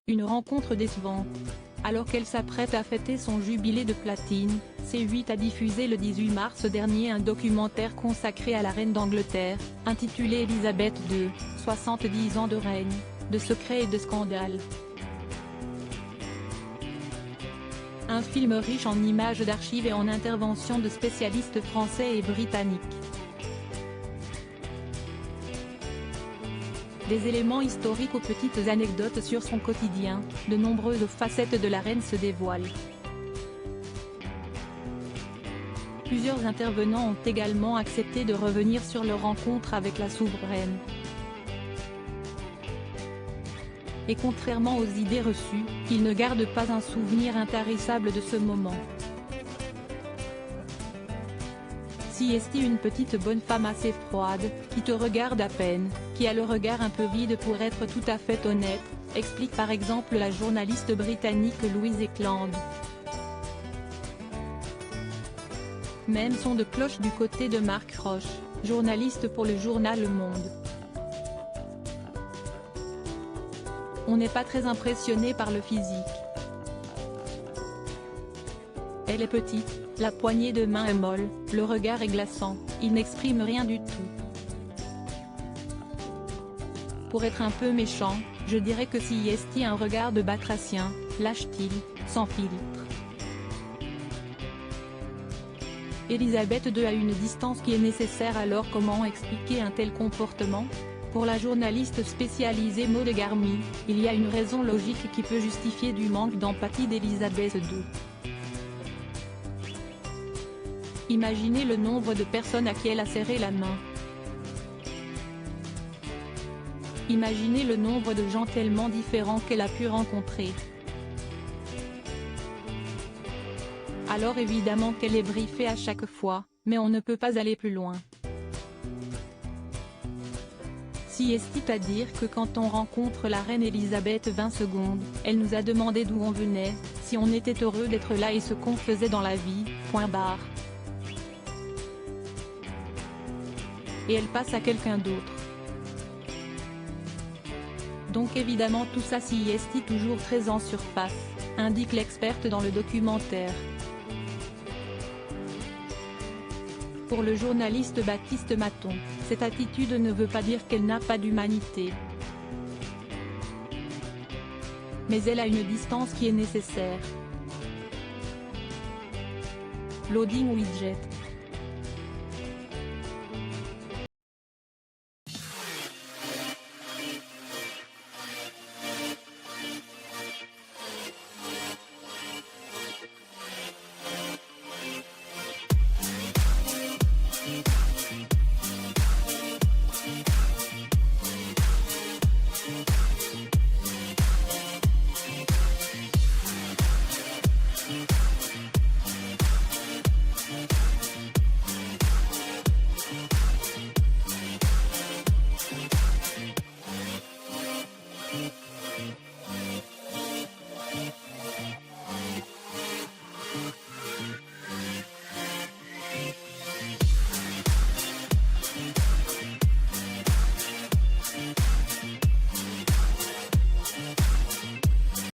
Une rencontre décevante. Alors qu'elle s'apprête à fêter son jubilé de platine, C8 a diffusé le 18 mars dernier un documentaire consacré à la reine d'Angleterre, intitulé Elisabeth II, 70 ans de règne, de secrets et de scandales. Un film riche en images d'archives et en interventions de spécialistes français et britanniques. Des éléments historiques aux petites anecdotes sur son quotidien, de nombreuses facettes de la reine se dévoilent. Plusieurs intervenants ont également accepté de revenir sur leur rencontre avec la souveraine. Et contrairement aux idées reçues, ils ne gardent pas un souvenir intarissable de ce moment. Siesti, une petite bonne femme assez froide, qui te regarde à peine, qui a le regard un peu vide pour être tout à fait honnête, explique par exemple la journaliste britannique Louise Ekland. Même son de cloche du côté de Marc Roche, journaliste pour le journal Le Monde. On n'est pas très impressionné par le physique. Elle est petite, la poignée de main est molle, le regard est glaçant, il n'exprime rien du tout. Pour être un peu méchant, je dirais que Siesti a un regard de batracien, lâche-t-il, sans filtre. Elisabeth II a une distance qui est nécessaire, alors comment expliquer un tel comportement? Pour la journaliste spécialisée Maud Garmy, il y a une raison logique qui peut justifier du manque d'empathie d'Elisabeth II. Imaginez le nombre de personnes à qui elle a serré la main. Imaginez le nombre de gens tellement différents qu'elle a pu rencontrer. Alors évidemment qu'elle est briefée à chaque fois, mais on ne peut pas aller plus loin. Siesti à dire que quand on rencontre la reine Elisabeth 20 secondes, elle nous a demandé d'où on venait, si on était heureux d'être là et ce qu'on faisait dans la vie, point barre. Et elle passe à quelqu'un d'autre. Donc évidemment tout ça, Siesti toujours très en surface, indique l'experte dans le documentaire. Pour le journaliste Baptiste Maton, cette attitude ne veut pas dire qu'elle n'a pas d'humanité. Mais elle a une distance qui est nécessaire. Loading widget.